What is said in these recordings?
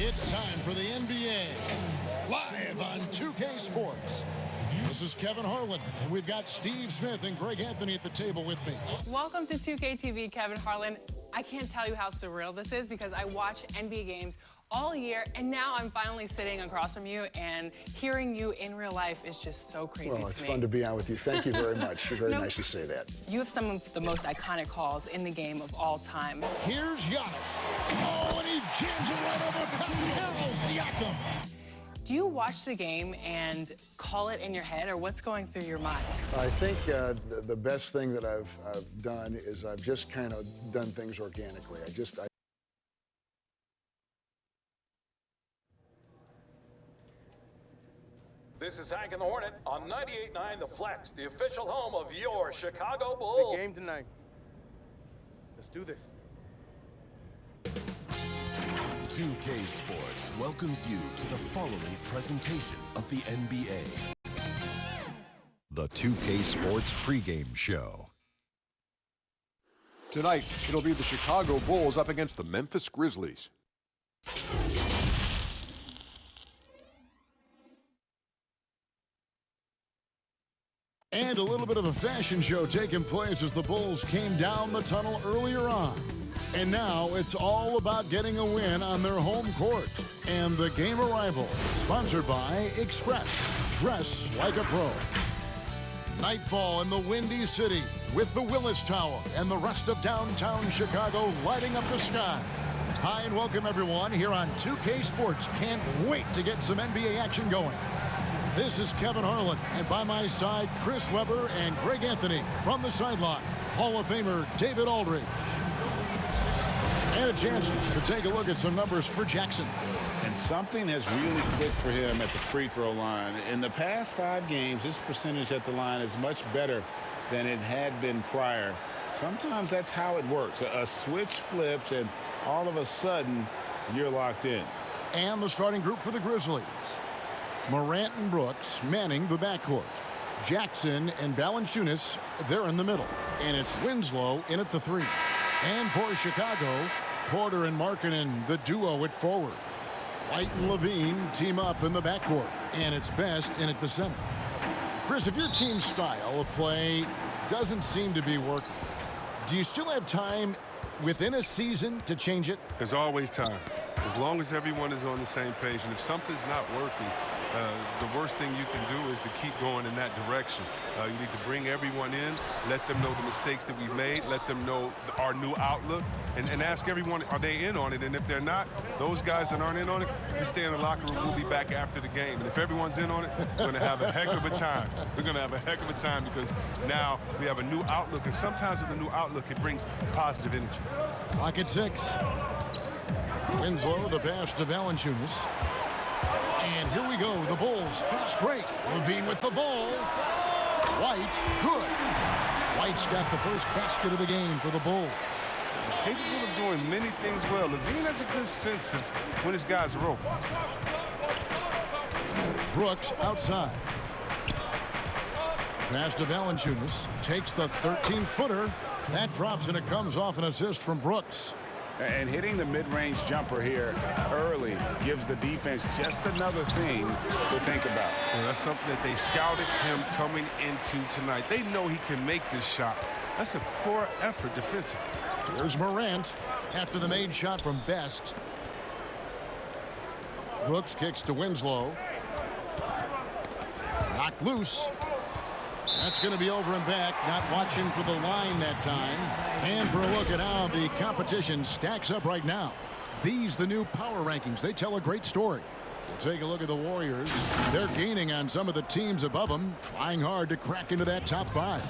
It's time for the NBA, live on 2K Sports. This is Kevin Harlan, and we've got Steve Smith and Greg Anthony at the table with me. Welcome to 2K TV, Kevin Harlan. I can't tell you how surreal this is because I watch NBA games all year, and now I'm finally sitting across from you, and hearing you in real life is just so crazy to me. Well, it's fun to be on with you. Thank you very much. You're very nice to say that. You have some of the most iconic calls in the game of all time. Here's Giannis. Oh, and he jams it right over Pascal Siakam. Do you watch the game and call it in your head, or what's going through your mind? I think the best thing that I've done is I've just kind of done things organically. This is Hank and the Hornet on 98.9 The Flex, the official home of your Chicago Bulls. Big game tonight. Let's do this. 2K Sports welcomes you to the following presentation of the NBA. The 2K Sports pregame show. Tonight, it'll be the Chicago Bulls up against the Memphis Grizzlies. And a little bit of a fashion show taking place as the Bulls came down the tunnel earlier on. And now it's all about getting a win on their home court. And the game arrival, sponsored by Express. Dress like a pro. Nightfall in the Windy City with the Willis Tower and the rest of downtown Chicago lighting up the sky. Hi and welcome everyone here on 2K Sports. Can't wait to get some NBA action going. This is Kevin Harlan, and by my side, Chris Webber and Greg Anthony from the sideline. Hall of Famer David Aldridge. And a chance to take a look at some numbers for Jackson. And something has really clicked for him at the free throw line. In the past 5 games, his percentage at the line is much better than it had been prior. Sometimes that's how it works. A switch flips, and all of a sudden, you're locked in. And the starting group for the Grizzlies. Morant and Brooks manning the backcourt. Jackson and Valanciunas, they're in the middle. And it's Winslow in at the 3. And for Chicago, Porter and Markkanen, the duo at forward. White and Levine team up in the backcourt. And it's Best in at the center. Chris, if your team's style of play doesn't seem to be working, do you still have time within a season to change it? There's always time, as long as everyone is on the same page. And if something's not working, the worst thing you can do is to keep going in that direction. You need to bring everyone in, let them know the mistakes that we've made, let them know our new outlook, and ask everyone, are they in on it? And if they're not, those guys that aren't in on it, you stay in the locker room. We'll be back after the game. And if everyone's in on it, we're going to have a heck of a time. We're going to have a heck of a time because now we have a new outlook. And sometimes with a new outlook, it brings positive energy. Clock at 6. Winslow, the pass to Valanciunas. And here we go, the Bulls fast break. Levine with the ball. White, good. White's got the first basket of the game for the Bulls. Capable of doing many things well. Levine has a good sense of when his guys are open. Brooks outside. Pass to Valanciunas. Takes the 13-footer. That drops, and it comes off an assist from Brooks. And hitting the mid-range jumper here early gives the defense just another thing to think about. Well, that's something that they scouted him coming into tonight. They know he can make this shot. That's a poor effort defensively. Here's Morant after the made shot from Best. Brooks kicks to Winslow. Knocked loose. That's going to be over and back. Not watching for the line that time. And for a look at how the competition stacks up right now. These, the new power rankings, they tell a great story. We'll take a look at the Warriors. They're gaining on some of the teams above them, trying hard to crack into that top 5.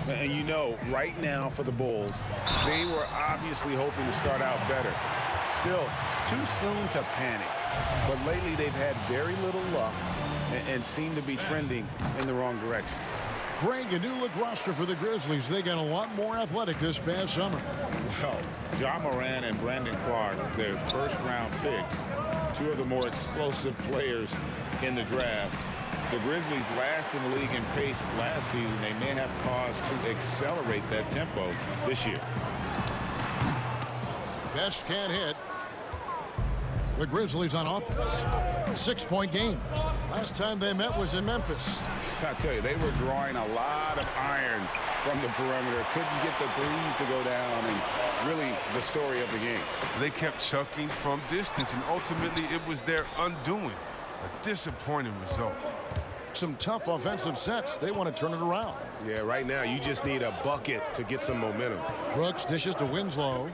And you know, right now for the Bulls, they were obviously hoping to start out better. Still, too soon to panic. But lately they've had very little luck and seem to be trending in the wrong direction. Greg, a new look roster for the Grizzlies. They got a lot more athletic this past summer. Well, John Moran and Brandon Clark, their first-round picks, 2 of the more explosive players in the draft. The Grizzlies last in the league in pace last season. They may have cause to accelerate that tempo this year. Best can't hit. The Grizzlies on offense. 6-point game. Last time they met was in Memphis. I tell you, they were drawing a lot of iron from the perimeter. Couldn't get the threes to go down, and really the story of the game. They kept chucking from distance, and ultimately it was their undoing. A disappointing result. Some tough offensive sets. They want to turn it around. Yeah, right now you just need a bucket to get some momentum. Brooks dishes to Winslow.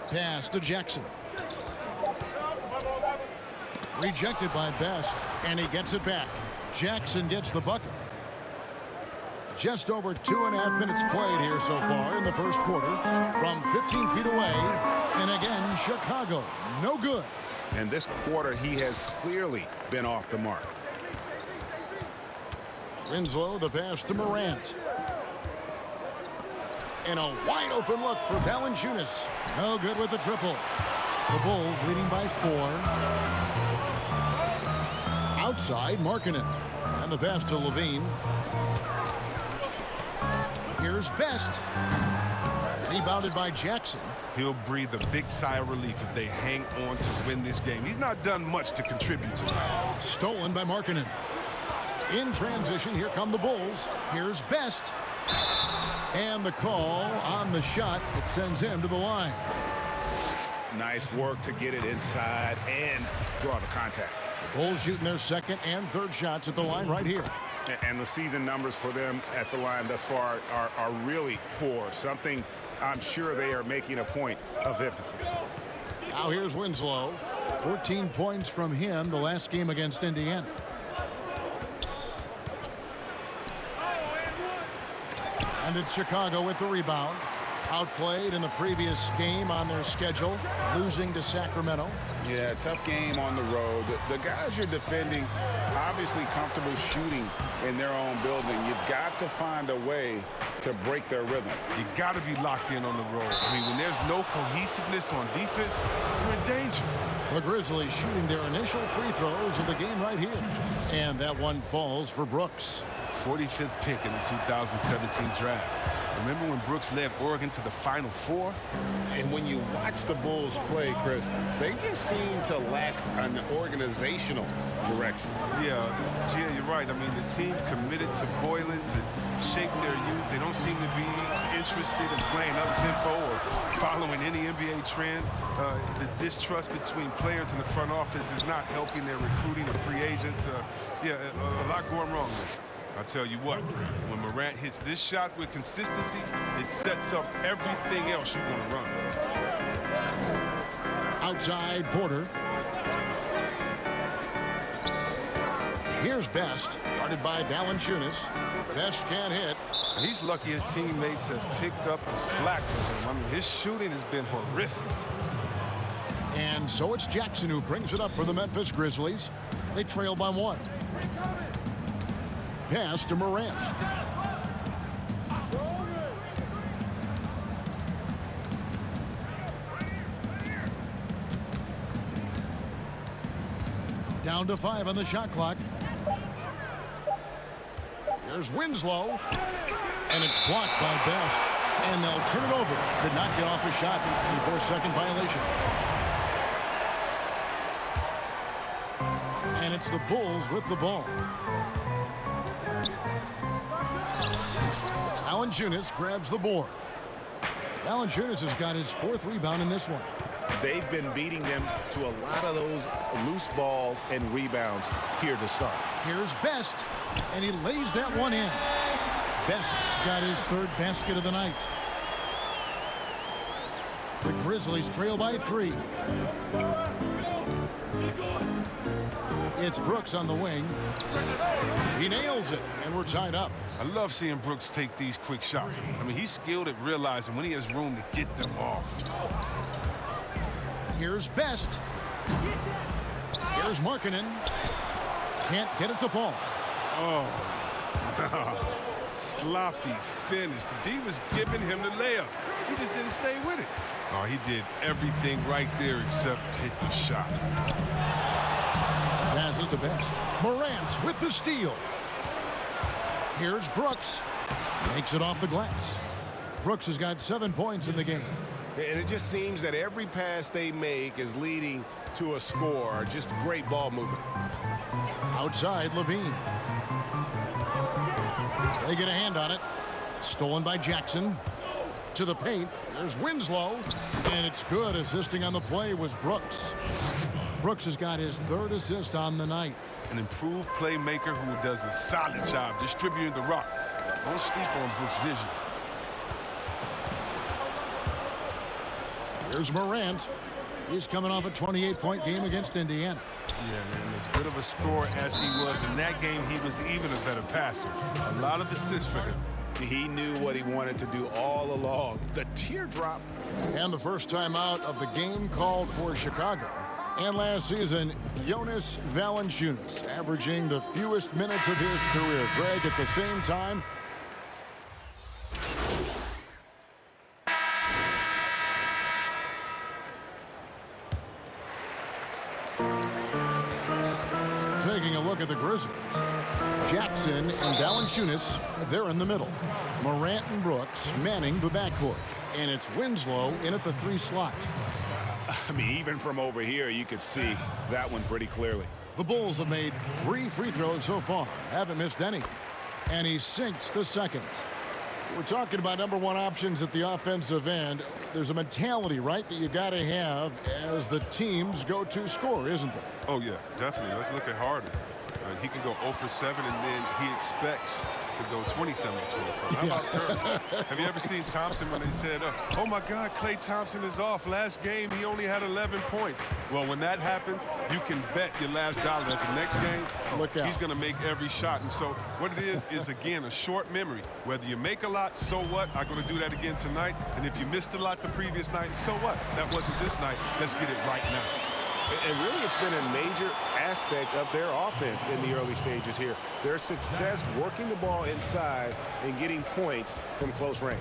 Pass to Jackson. Rejected by Best, and he gets it back. Jackson gets the bucket. Just over 2.5 minutes played here so far in the first quarter. From 15 feet away, and again, Chicago, no good. And this quarter, he has clearly been off the mark. Winslow, the pass to Morant. And a wide open look for Valanciunas. No good with the triple. The Bulls leading by 4. Outside, Markkanen. And the pass to Levine. Here's Best. Rebounded by Jackson. He'll breathe a big sigh of relief if they hang on to win this game. He's not done much to contribute to it. Stolen by Markkanen. In transition, here come the Bulls. Here's Best. And the call on the shot that sends him to the line. Nice work to get it inside and draw the contact. The Bulls shooting their second and third shots at the line right here. And the season numbers for them at the line thus far are really poor. Something I'm sure they are making a point of emphasis. Now here's Winslow. 14 points from him the last game against Indiana. And it's Chicago with the rebound. Outplayed in the previous game on their schedule, losing to Sacramento. Yeah, tough game on the road. The guys you're defending, obviously comfortable shooting in their own building. You've got to find a way to break their rhythm. You got to be locked in on the road. I mean, when there's no cohesiveness on defense, you're in danger. The Grizzlies shooting their initial free throws of the game right here. And that one falls for Brooks. 45th pick in the 2017 draft. Remember when Brooks led Oregon to the Final Four? And when you watch the Bulls play, Chris, they just seem to lack an organizational direction. Yeah, you're right. I mean, the team committed to Boylan to shape their youth. They don't seem to be interested in playing up-tempo or following any NBA trend. The distrust between players in the front office is not helping their recruiting of free agents. A lot going wrong there. I'll tell you what, when Morant hits this shot with consistency, it sets up everything else you want to run. Outside, Porter. Here's Best, guarded by Valanciunas. Best can't hit. He's lucky his teammates have picked up the slack for him. I mean, his shooting has been horrific. And so it's Jackson who brings it up for the Memphis Grizzlies. They trail by 1. Pass to Morant. Down to 5 on the shot clock. Here's Winslow. And it's blocked by Best. And they'll turn it over. Did not get off a shot for 24-second violation. And it's the Bulls with the ball. Valanciunas grabs the board. Valanciunas has got his 4th rebound in this one. They've been beating them to a lot of those loose balls and rebounds here to start. Here's Best, and he lays that one in. Best's got his 3rd basket of the night. The Grizzlies trail by 3. It's Brooks on the wing. He nails it, and we're tied up. I love seeing Brooks take these quick shots. I mean, he's skilled at realizing when he has room to get them off. Here's Best. Here's Markkanen. Can't get it to fall. Oh, sloppy finish. The D was giving him the layup. He just didn't stay with it. Oh, he did everything right there except hit the shot. Passes to Best. Morant with the steal. Here's Brooks. Makes it off the glass. Brooks has got 7 points in the game. And it just seems that every pass they make is leading to a score. Just great ball movement. Outside, Levine. They get a hand on it. Stolen by Jackson. To the paint. There's Winslow. And it's good. Assisting on the play was Brooks. Brooks has got his 3rd assist on the night. An improved playmaker who does a solid job distributing the rock. Don't sleep on Brooks' vision. Here's Morant. He's coming off a 28-point game against Indiana. Yeah, and as good of a scorer as he was in that game, he was even a better passer. A lot of assists for him. He knew what he wanted to do all along. The teardrop. And the first time out of the game called for Chicago. And last season, Jonas Valanciunas, averaging the fewest minutes of his career. Greg, at the same time, taking a look at the Grizzlies. Jackson and Valanciunas, they're in the middle. Morant and Brooks manning the backcourt. And it's Winslow in at the 3 slot. I mean, even from over here, you could see that one pretty clearly. The Bulls have made 3 free throws so far. Haven't missed any. And he sinks the second. We're talking about number 1 options at the offensive end. There's a mentality, right, that you got to have as the team's go-to scorer, isn't there? Oh, yeah, definitely. Let's look at Harden. He can go 0 for 7, and then he expects to go 27 for 27. How about Curry? Have you ever seen Thompson when they said, oh, my God, Klay Thompson is off. Last game, he only had 11 points. Well, when that happens, you can bet your last dollar that the next game, he's going to make every shot. And so what it is, again, a short memory. Whether you make a lot, so what? I'm going to do that again tonight. And if you missed a lot the previous night, so what? That wasn't this night. Let's get it right now. And really, it's been a major aspect of their offense in the early stages here. Their success working the ball inside and getting points from close range.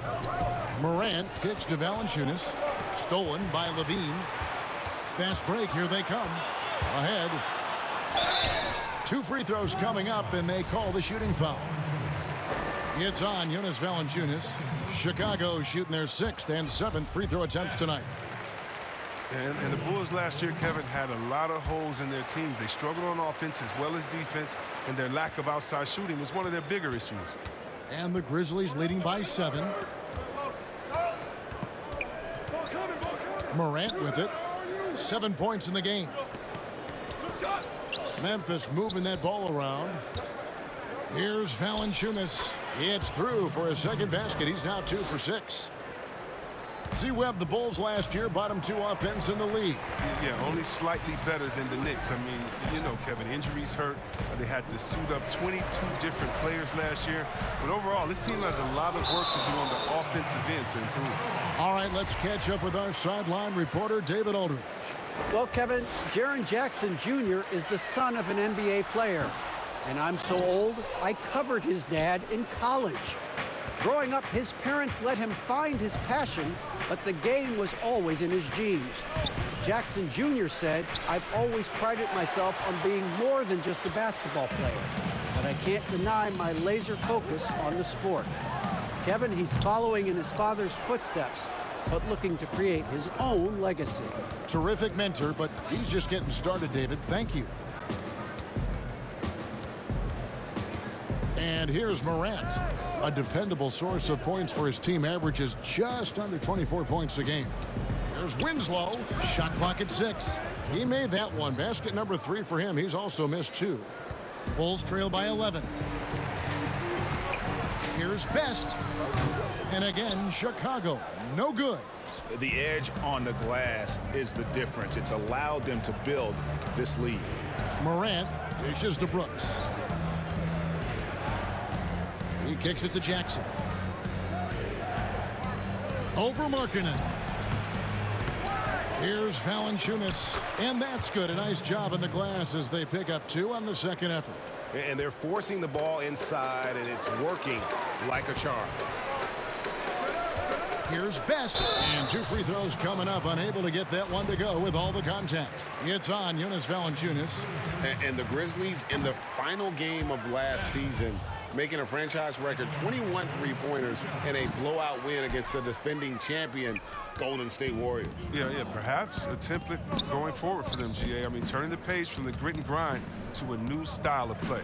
Morant kicks to Valanciunas. Stolen by Levine. Fast break. Here they come. Ahead. 2 free throws coming up, and they call the shooting foul. It's on Jonas Valanciunas. Chicago shooting their 6th and 7th free throw attempts tonight. And the Bulls last year, Kevin, had a lot of holes in their teams. They struggled on offense as well as defense, and their lack of outside shooting was one of their bigger issues. And the Grizzlies leading by 7. Morant with it. 7 points in the game. Memphis moving that ball around. Here's Valanciunas. It's through for his 2nd basket. He's now 2 for 6. C-Webb, the Bulls last year, bottom 2 offense in the league. Yeah, only slightly better than the Knicks. I mean, you know, Kevin, injuries hurt. They had to suit up 22 different players last year. But overall, this team has a lot of work to do on the offensive end to improve. All right, let's catch up with our sideline reporter, David Aldridge. Well, Kevin, Jaren Jackson Jr. is the son of an NBA player. And I'm so old, I covered his dad in college. Growing up, his parents let him find his passion, but the game was always in his genes. Jackson Jr. said, I've always prided myself on being more than just a basketball player, but I can't deny my laser focus on the sport. Kevin, he's following in his father's footsteps, but looking to create his own legacy. Terrific mentor, but he's just getting started, David. Thank you. And here's Morant. A dependable source of points for his team, averages just under 24 points a game. There's Winslow. Shot clock at 6. He made that one. Basket number 3 for him. He's also missed 2. Bulls trail by 11. Here's Best. And again, Chicago. No good. The edge on the glass is the difference. It's allowed them to build this lead. Morant dishes to Brooks. He kicks it to Jackson. Over Markkanen. Here's Valanciunas. And that's good. A nice job in the glass as they pick up 2 on the 2nd effort. And they're forcing the ball inside, and it's working like a charm. Here's Best. And 2 free throws coming up. Unable to get that one to go with all the contact. It's on Jonas Valanciunas. And the Grizzlies in the final game of last season making a franchise record 21 three-pointers in a blowout win against the defending champion Golden State Warriors. Yeah, perhaps a template going forward for them, GA. I mean, turning the page from the grit and grind to a new style of play.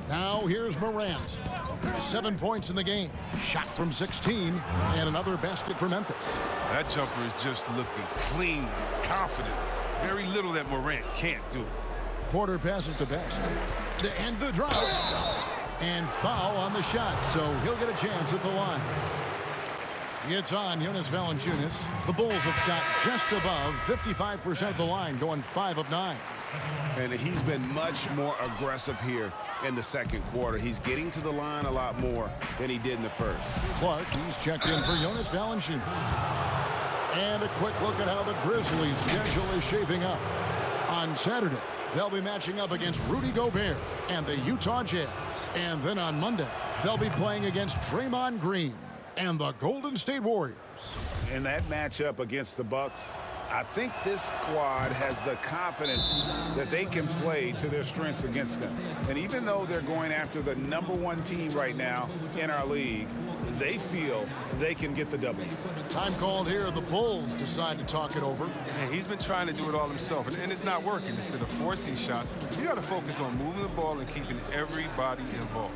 Now here's Morant. 7 points in the game. Shot from 16. And another basket for Memphis. That jumper is just looking clean, confident. Very little that Morant can't do. Porter passes to Best. To end the drought. And foul on the shot, so he'll get a chance at the line. It's on Jonas Valanciunas. The Bulls have shot just above 55% of the line, going 5 of 9. And he's been much more aggressive here in the second quarter. He's getting to the line a lot more than he did in the first. Clark, he's checked in for Jonas Valanciunas. And a quick look at how the Grizzlies' schedule is shaping up. On Saturday, they'll be matching up against Rudy Gobert and the Utah Jazz. And then on Monday, they'll be playing against Draymond Green and the Golden State Warriors. In that matchup against the Bucks, I think this squad has the confidence that they can play to their strengths against them. And even though they're going after the #1 team right now in our league, they feel they can get the W. Time called here. The Bulls decide to talk it over. And he's been trying to do it all himself, and it's not working. Instead of forcing shots, you got to focus on moving the ball and keeping everybody involved.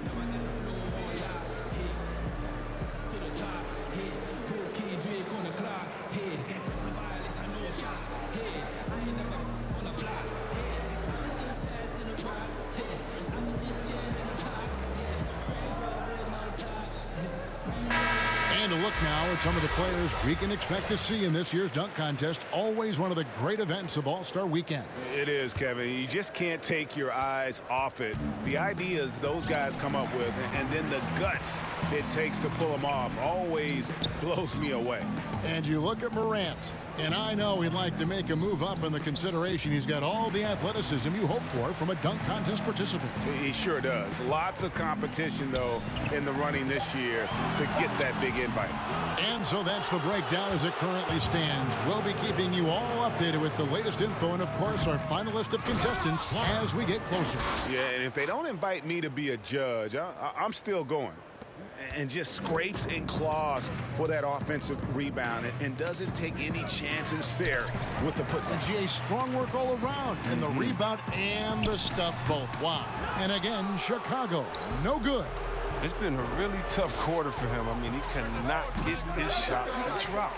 And a look now at some of the players we can expect to see in this year's dunk contest. Always one of the great events of All-Star Weekend. It is, Kevin. You just can't take your eyes off it. The ideas those guys come up with, and then the guts it takes to pull them off, always blows me away. And you look at Morant, and I know he'd like to make a move up in the consideration. He's got all the athleticism you hope for from a dunk contest participant. He sure does. Lots of competition, though, in the running this year to get that big invite. And so that's the breakdown as it currently stands. We'll be keeping you all updated with the latest info and, of course, our final list of contestants as we get closer. Yeah, and if they don't invite me to be a judge, I'm still going. And just scrapes and claws for that offensive rebound and doesn't take any chances there with the put. And GA, strong work all around, and the rebound and the stuff both. Wow. And again, Chicago, no good. It's been a really tough quarter for him. I mean, he cannot get his shots to drop.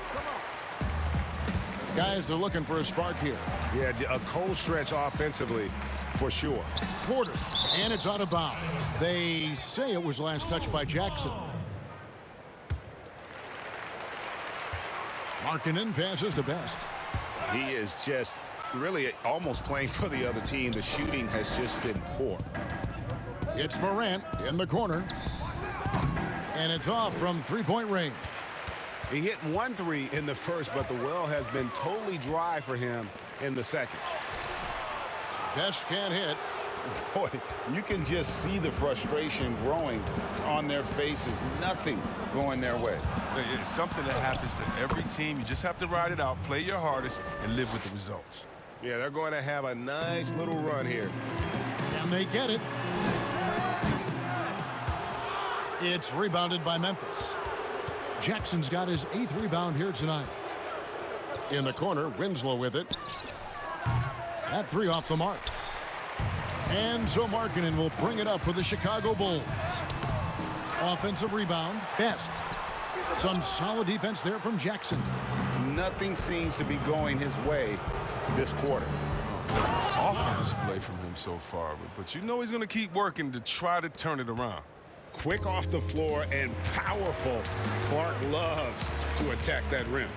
Guys are looking for a spark here. Yeah, a cold stretch offensively for sure. Porter, and it's out of bounds. They say it was last touched by Jackson. Markkanen passes to Best. He is just really almost playing for the other team. The shooting has just been poor. It's Morant in the corner. And it's off from three-point range. He hit 1 3 in the first, but the well has been totally dry for him in the second. Best can't hit. Boy, you can just see the frustration growing on their faces. Nothing going their way. It's something that happens to every team. You just have to ride it out, play your hardest, and live with the results. Yeah, they're going to have a nice little run here. And they get it. It's rebounded by Memphis. Jackson's got his 8th rebound here tonight. In the corner, Winslow with it. That 3 off the mark. And so Markkanen will bring it up for the Chicago Bulls. Offensive rebound, Best. Some solid defense there from Jackson. Nothing seems to be going his way this quarter. Awful display from him so far, but you know he's going to keep working to try to turn it around. Quick off the floor and powerful. Clark loves to attack that rim.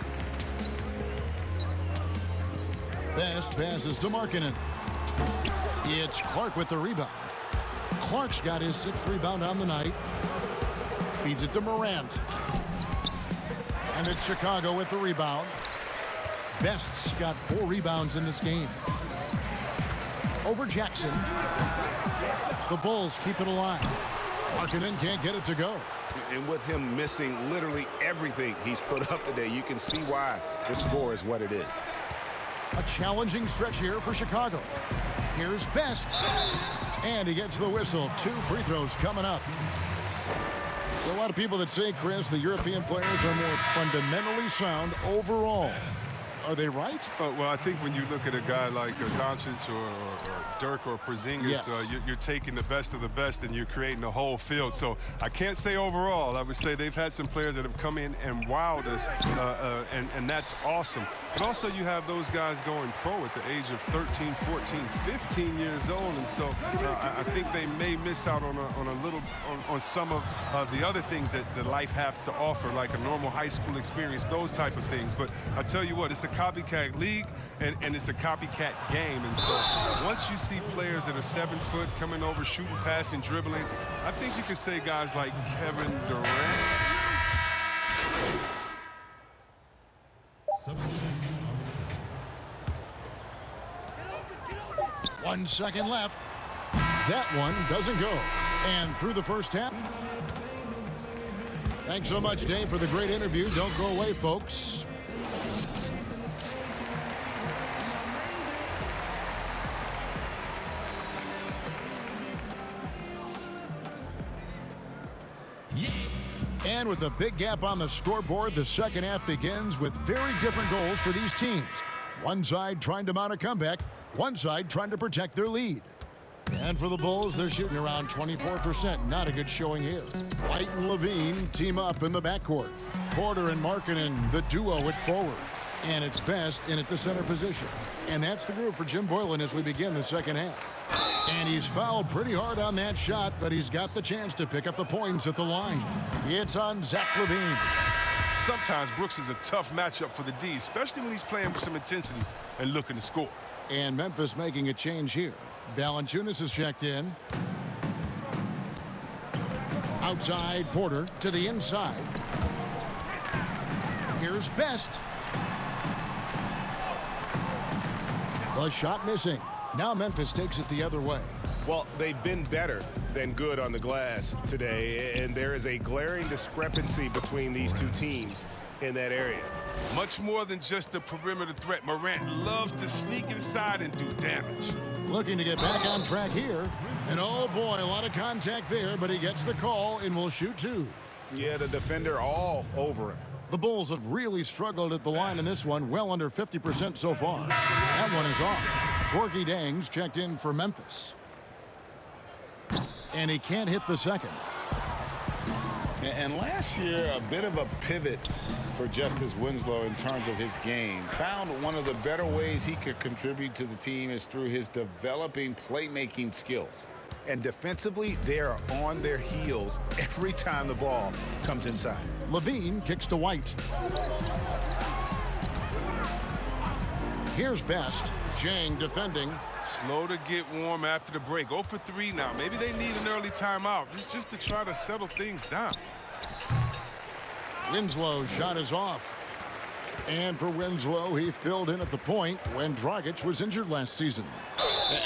Best passes to Markkanen. It's Clark with the rebound. Clark's got his 6th rebound on the night. Feeds it to Morant. And it's Chicago with the rebound. Best's got 4 rebounds in this game. Over Jackson. The Bulls keep it alive. Markkanen can't get it to go. And with him missing literally everything he's put up today, you can see why the score is what it is. A challenging stretch here for Chicago. Here's Best. And he gets the whistle. 2 free throws coming up. There are a lot of people that say, Chris, the European players are more fundamentally sound overall. Are they right? Well, I think when you look at a guy like Doncic or Dirk or Porzingis, Yes. You're taking the best of the best and you're creating the whole field. So I can't say overall. I would say they've had some players that have come in and wowed us, and that's awesome. But also you have those guys going pro at the age of 13, 14, 15 years old, and so I think they may miss out on some of the other things that life has to offer, like a normal high school experience, those type of things. But I tell you what, it's a copycat league and it's a copycat game, and so once you see players that are 7 foot coming over, shooting, passing, dribbling, I think you could say guys like Kevin Durant. 1 second left. That one doesn't go. And through the first half. Thanks so much, Dave, for the great interview. Don't go away, folks. And with a big gap on the scoreboard, the second half begins with very different goals for these teams. One side trying to mount a comeback, one side trying to protect their lead. And for the Bulls, they're shooting around 24%. Not a good showing here. White and Levine team up in the backcourt. Porter and Markkanen, the duo at forward. And it's Best in at the center position. And that's the group for Jim Boylan as we begin the second half. And he's fouled pretty hard on that shot, but he's got the chance to pick up the points at the line. It's on Zach LaVine. Sometimes Brooks is a tough matchup for the D, especially when he's playing with some intensity and looking to score. And Memphis making a change here. Valanciunas is checked in. Outside, Porter to the inside. Here's Best. The shot missing. Now Memphis takes it the other way. Well, they've been better than good on the glass today, and there is a glaring discrepancy between these two teams in that area. Much more than just the perimeter threat. Morant loves to sneak inside and do damage. Looking to get back on track here. And oh boy, a lot of contact there, but he gets the call and will shoot 2. Yeah, the defender all over him. The Bulls have really struggled at the line in this one, well under 50% so far. That one is off. Corky Dangs checked in for Memphis. And he can't hit the second. And last year, a bit of a pivot for Justice Winslow in terms of his game. Found one of the better ways he could contribute to the team is through his developing playmaking skills. And defensively, they are on their heels every time the ball comes inside. Levine kicks to White. Here's Best. Jang defending. Slow to get warm after the break. 0 for 3 now. Maybe they need an early timeout just to try to settle things down. Winslow's shot is off. And for Winslow, he filled in at the point when Dragic was injured last season.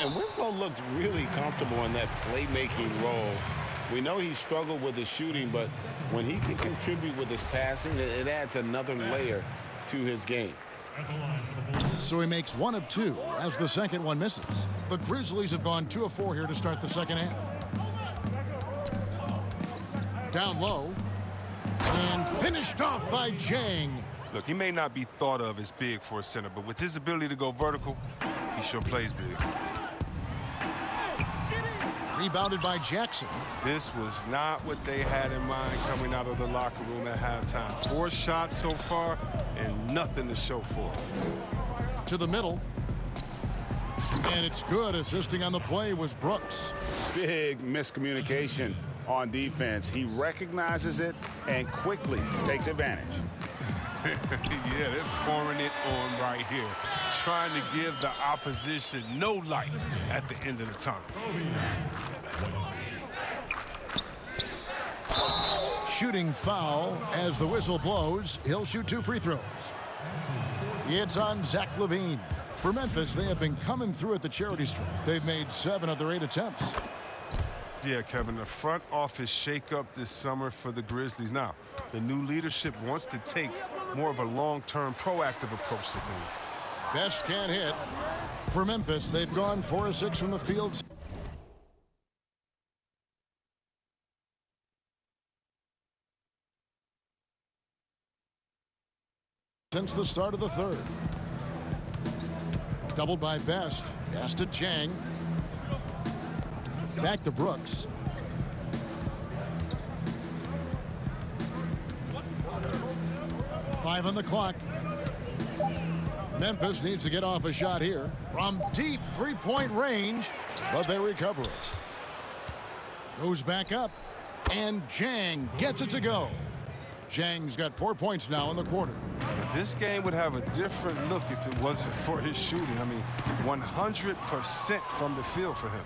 And Winslow looked really comfortable in that playmaking role. We know he struggled with his shooting, but when he can contribute with his passing, it adds another layer to his game. So he makes 1 of 2 as the second one misses. The Grizzlies have gone 2 of 4 here to start the second half. Down low. And finished off by Jang. Look, he may not be thought of as big for a center, but with his ability to go vertical, he sure plays big. Rebounded by Jackson. This was not what they had in mind coming out of the locker room at halftime. 4 shots so far and nothing to show for it. To the middle. And it's good. Assisting on the play was Brooks. Big miscommunication on defense. He recognizes it and quickly takes advantage. Yeah, they're pouring it on right here, trying to give the opposition no light at the end of the tunnel. Shooting foul as the whistle blows. He'll shoot 2 free throws. It's on Zach LaVine. For Memphis, they have been coming through at the charity stripe. They've made 7 of their 8 attempts. Yeah, Kevin, the front office shakeup this summer for the Grizzlies. Now, the new leadership wants to take more of a long-term, proactive approach to things. Best can't hit. For Memphis, they've gone 4 of 6 from the field. Since the start of the third. Doubled by Best. Pass to Jang. Back to Brooks. Five on the clock. Memphis needs to get off a shot here from deep three-point range, but they recover it. Goes back up, and Jang gets it to go. Jang's got 4 points now in the quarter. This game would have a different look if it wasn't for his shooting. I mean, 100% from the field for him.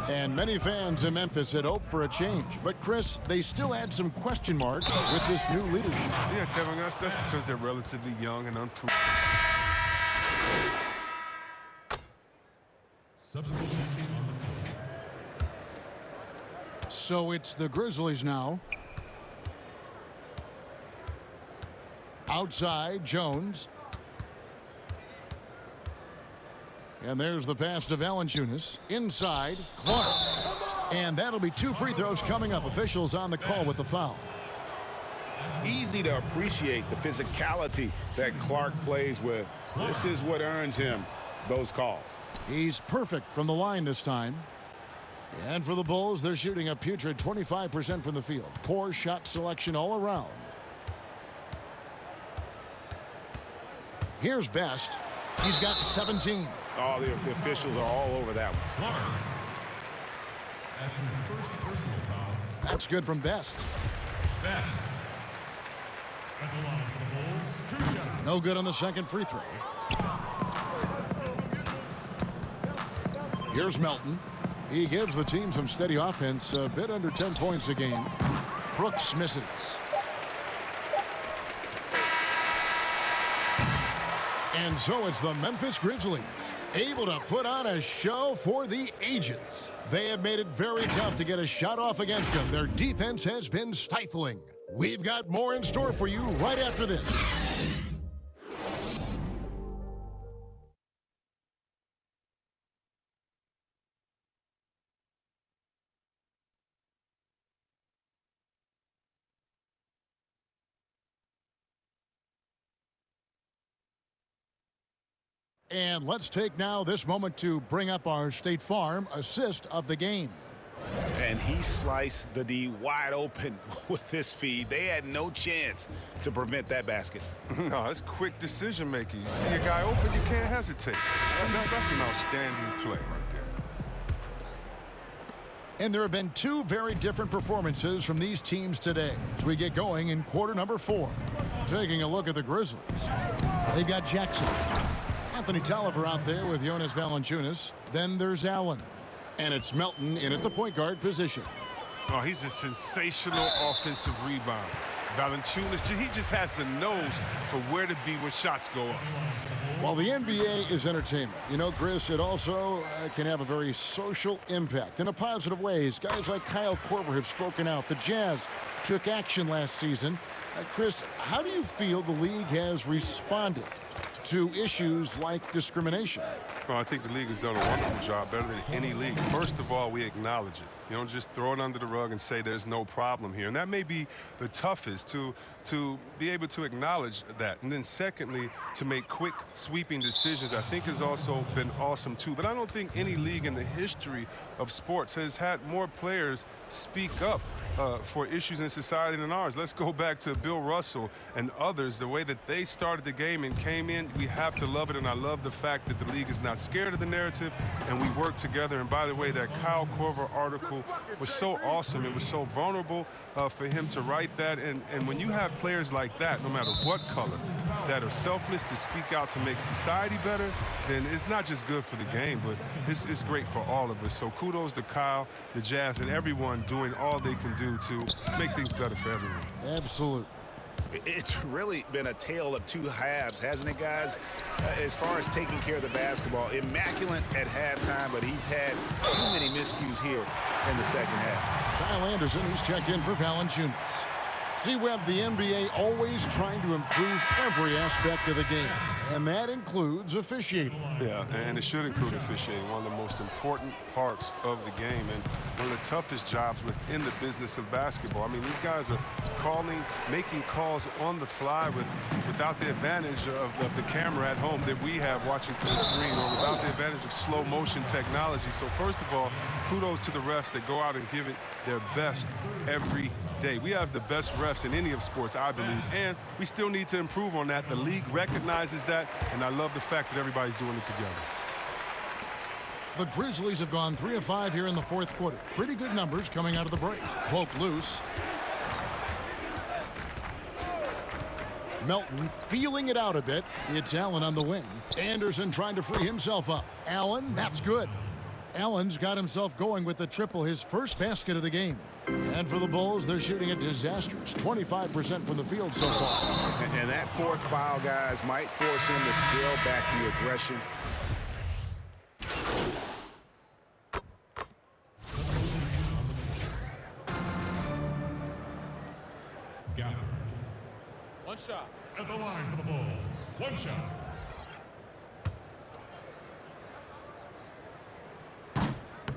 And many fans in Memphis had hoped for a change. But, Chris, they still had some question marks with this new leadership. Yeah, Kevin, that's because they're relatively young and unproven. So it's the Grizzlies now. Outside, Jones. And there's the pass to Valanciunas. Inside, Clark. And that'll be 2 free throws coming up. Officials on the call with the foul. Easy to appreciate the physicality that Clark plays with. This is what earns him those calls. He's perfect from the line this time. And for the Bulls, they're shooting a putrid 25% from the field. Poor shot selection all around. Here's Best. He's got 17. Oh, the officials are all over that one. That's his first personal foul. That's good from Best. Best. At the line for the Bulls, 2 shots. No good on the second free throw. Here's Melton. He gives the team some steady offense, a bit under 10 points a game. Brooks misses. And so it's the Memphis Grizzlies, able to put on a show for the ages. They have made it very tough to get a shot off against them. Their defense has been stifling. We've got more in store for you right after this. And let's take now this moment to bring up our State Farm assist of the game. And he sliced the D wide open with this feed. They had no chance to prevent that basket. No, it's quick decision making. You see a guy open, you can't hesitate. That's an outstanding play right there. And there have been 2 very different performances from these teams today as we get going in quarter number 4. Taking a look at the Grizzlies. They've got Jackson. Anthony Tolliver out there with Jonas Valanciunas. Then there's Allen. And it's Melton in at the point guard position. Oh, he's a sensational offensive rebound. Valanciunas, he just has the nose for where to be when shots go up. While the NBA is entertainment, you know, Chris, it also can have a very social impact in a positive ways. Guys like Kyle Korver have spoken out. The Jazz took action last season. Chris, how do you feel the league has responded to issues like discrimination? Well, I think the league has done a wonderful job, better than any league. First of all, we acknowledge it. You don't just throw it under the rug and say there's no problem here. And that may be the toughest, to be able to acknowledge that. And then secondly, to make quick sweeping decisions, I think has also been awesome too. But I don't think any league in the history of sports has had more players speak up for issues in society than ours. Let's go back to Bill Russell and others, the way that they started the game and came in. We have to love it, and I love the fact that the league is not scared of the narrative, and we work together. And by the way, that Kyle Korver article was so awesome. It was so vulnerable for him to write that. And when you have players like that, no matter what color, that are selfless to speak out to make society better, then it's not just good for the game, but it's great for all of us. So kudos to Kyle, the Jazz, and everyone doing all they can do to make things better for everyone. Absolutely. It's really been a tale of 2 halves, hasn't it, guys? As far as taking care of the basketball, immaculate at halftime, but he's had too many miscues here in the second half. Kyle Anderson, he's checked in for Valanciunas. See, Webb, the NBA always trying to improve every aspect of the game, and that includes officiating. Yeah, and it should include officiating, one of the most important parts of the game and one of the toughest jobs within the business of basketball. I mean, these guys are making calls on the fly without the advantage of the camera at home that we have watching through the screen, or without the advantage of slow motion technology. So first of all, kudos to the refs that go out and give it their best every day. We have the best refs in any of sports, I believe, and we still need to improve on that. The league recognizes that, and I love the fact that everybody's doing it together. The Grizzlies have gone 3 of 5 here in the fourth quarter. Pretty good numbers coming out of the break. Poke loose. Melton feeling it out a bit. It's Allen on the wing. Anderson trying to free himself up. Allen, that's good. Allen's got himself going with the triple, his first basket of the game. And for the Bulls, they're shooting a disastrous 25% from the field so far. And that fourth foul, guys, might force him to scale back the aggression. Gafford. One shot. At the line for the Bulls. One shot.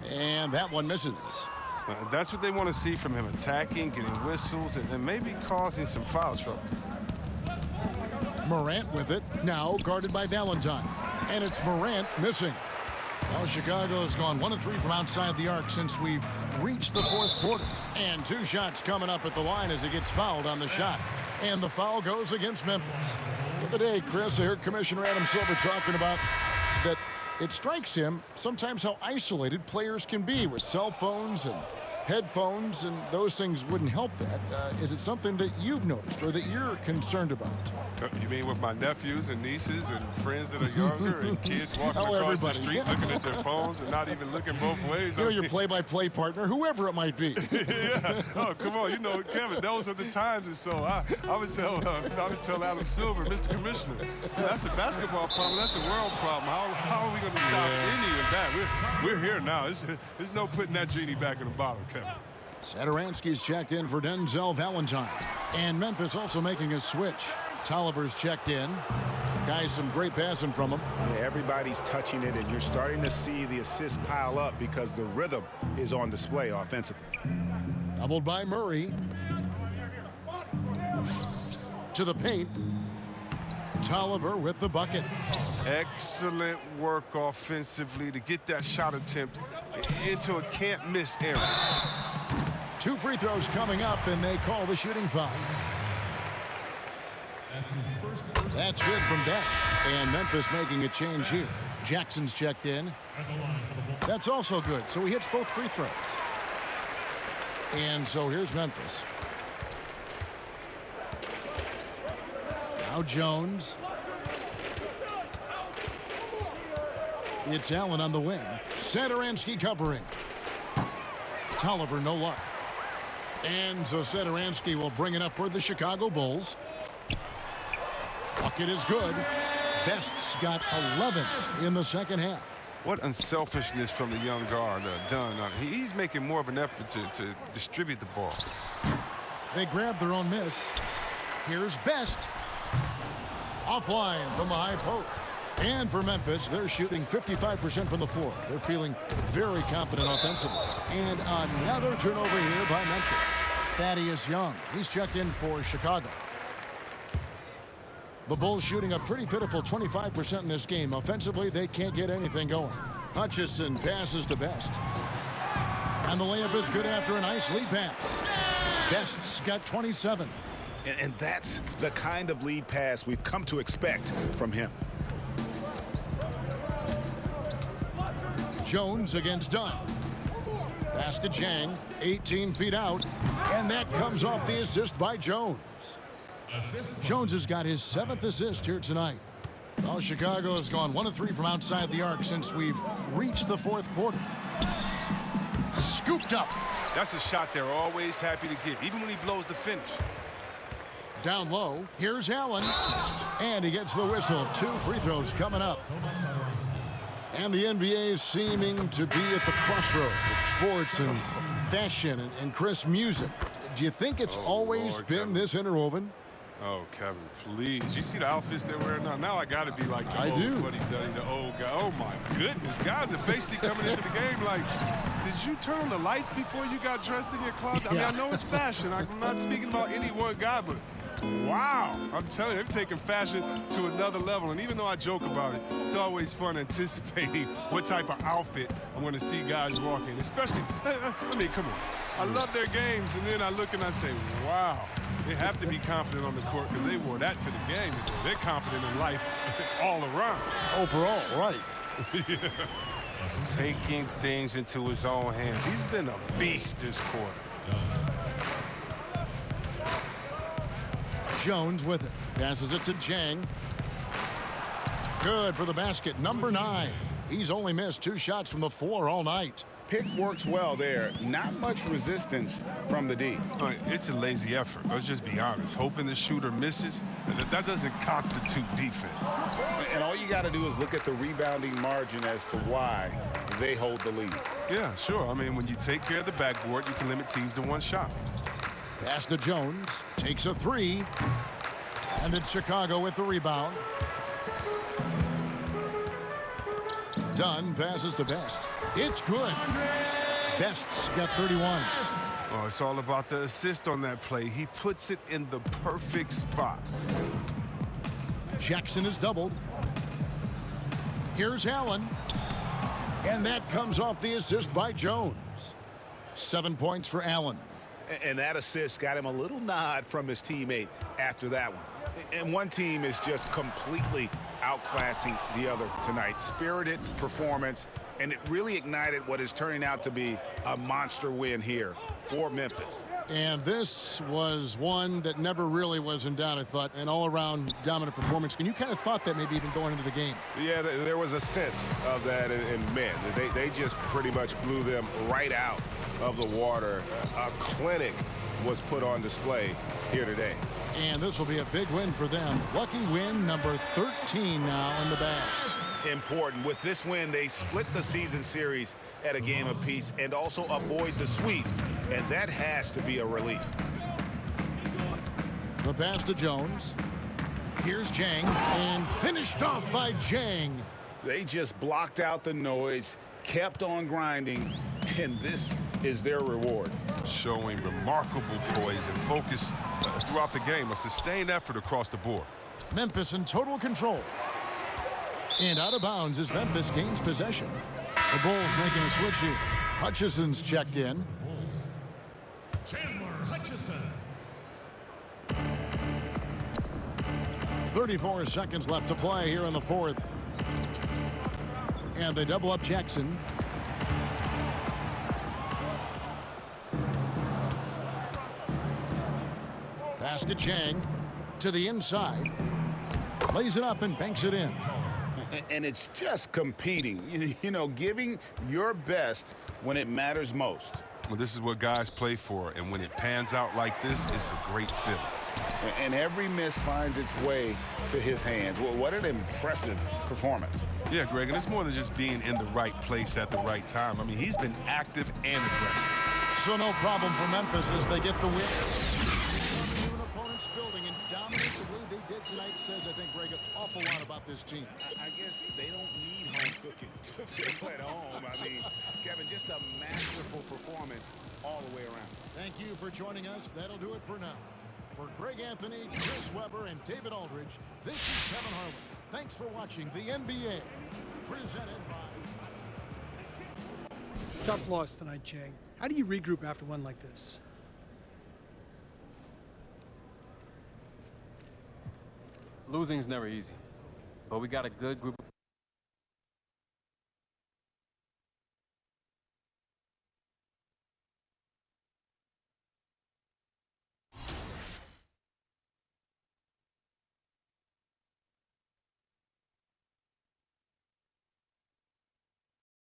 And that one misses. That's what they want to see from him, attacking, getting whistles, and maybe causing some foul trouble. Morant with it, now guarded by Valentine. And it's Morant missing. Well, Chicago has gone 1 of 3 from outside the arc since we've reached the fourth quarter. And 2 shots coming up at the line as he gets fouled on the shot. And the foul goes against Memphis. But today, Chris, I heard Commissioner Adam Silver talking about that it strikes him sometimes how isolated players can be with cell phones and headphones, and those things wouldn't help that. Is it something that you've noticed or that you're concerned about? You mean with my nephews and nieces and friends that are younger and kids walking across the street looking at their phones and not even looking both ways? You know, your play-by-play partner, whoever it might be. Yeah. Oh, come on. You know, Kevin, those are the times. And so I would tell Adam Silver, Mr. Commissioner, that's a basketball problem. That's a world problem. How are we going to stop any of that? We're here now. There's no putting that genie back in the bottle, Kevin. Satoransky's checked in for Denzel Valentine. And Memphis also making a switch. Tolliver's checked in. Guys, some great passing from him. Yeah, everybody's touching it, and you're starting to see the assists pile up because the rhythm is on display offensively. Doubled by Murray. To the paint. Tolliver with the bucket. Excellent work offensively to get that shot attempt into a can't-miss area. 2 free throws coming up, and they call the shooting foul. That's good from Best. And Memphis making a change here. Jackson's checked in. That's also good. So he hits both free throws. And so here's Memphis. Now Jones. It's Allen on the wing. Satoransky covering. Tolliver, no luck. And so Satoransky will bring it up for the Chicago Bulls. Bucket is good. Best's got 11 in the second half. What unselfishness from the young guard, Dunn. He's making more of an effort to distribute the ball. They grab their own miss. Here's Best. Offline from the high post. And for Memphis, they're shooting 55% from the floor. They're feeling very confident offensively. And another turnover here by Memphis. Thaddeus Young. He's checked in for Chicago. The Bulls shooting a pretty pitiful 25% in this game. Offensively, they can't get anything going. Hutchison passes to Best. And the layup is good after a nice lead pass. Best's got 27. And that's the kind of lead pass we've come to expect from him. Jones against Dunn. Pass to Jang, 18 feet out. And that comes off the assist by Jones. Jones has got his 7th assist here tonight. Well, Chicago has gone 1 of 3 from outside the arc since we've reached the fourth quarter. Scooped up. That's a shot they're always happy to get, even when he blows the finish. Down low, here's Allen. And he gets the whistle. 2 free throws coming up. And the NBA is seeming to be at the crossroads of sports and fashion and Chris, music. Do you think it's Oh, always Lord, been Kevin. this interwoven? Oh, Kevin, please. You see the outfits they're wearing now? Now I got to be like the I old do. fuddy-duddy, the old guy. Oh, my goodness. Guys are basically coming into the game like, did you turn on the lights before you got dressed in your closet? I mean, I know it's fashion. I'm not speaking about any one guy, but wow. I'm telling you, they've taken fashion to another level. And even though I joke about it, it's always fun anticipating what type of outfit I'm going to see guys walk in. Especially, I mean, come on. I love their games, and then I look and I say, wow. They have to be confident on the court because they wore that to the game. They're confident in life all around. Overall, right. Yeah. Taking things into his own hands. He's been a beast this quarter. Jones with it. Passes it to Jang. Good for the basket. Number 9. He's only missed 2 shots from the floor all night. Pick works well there. Not much resistance from the D. It's a lazy effort. Let's just be honest. Hoping the shooter misses, that doesn't constitute defense. And all you got to do is look at the rebounding margin as to why they hold the lead. Yeah, sure. I mean, when you take care of the backboard, you can limit teams to 1 shot. Pass to Jones. Takes a 3. And it's Chicago with the rebound. Dunn passes to Best. It's good. Best's got 31. Oh, it's all about the assist on that play. He puts it in the perfect spot. Jackson is doubled. Here's Allen. And that comes off the assist by Jones. 7 points for Allen. And that assist got him a little nod from his teammate after that one. And one team is just completely outclassing the other tonight. Spirited performance, and it really ignited what is turning out to be a monster win here for Memphis. And this was one that never really was in doubt, I thought, an all-around dominant performance. And you kind of thought that maybe even going into the game. Yeah, there was a sense of that in men. They just pretty much blew them right out of the water. A clinic was put on display here today. And this will be a big win for them. Lucky win number 13 now in the bag. Important. With this win, they split the season series at a game apiece and also avoid the sweep. And that has to be a relief. The pass to Jones. Here's Jang. And finished off by Jang. They just blocked out the noise, kept on grinding, and this is their reward. Showing remarkable poise and focus throughout the game. A sustained effort across the board. Memphis in total control. And out of bounds as Memphis gains possession. The Bulls making a switch here. Hutchison's checked in. Chandler Hutchison. 34 seconds left to play here in the 4th. And they double up Jackson. Pass to Jang. To the inside. Lays it up and banks it in. And it's just competing, you know, giving your best when it matters most. Well, this is what guys play for, and when it pans out like this, it's a great feeling. And every miss finds its way to his hands. Well, what an impressive performance. Yeah, Greg, and it's more than just being in the right place at the right time. I mean, he's been active and aggressive. So no problem for Memphis as they get the win. An opponent's building and dominate the way they did tonight says, I think, Greg, an awful lot about this team. I guess they don't need home cooking to feel at home. I mean, Kevin, just a masterful performance all the way around. Thank you for joining us. That'll do it for now. For Greg Anthony, Chris Webber, and David Aldridge, this is Kevin Harlan. Thanks for watching the NBA, presented by... Tough loss tonight, Chang. How do you regroup after one like this? Losing's never easy, but we got a good group of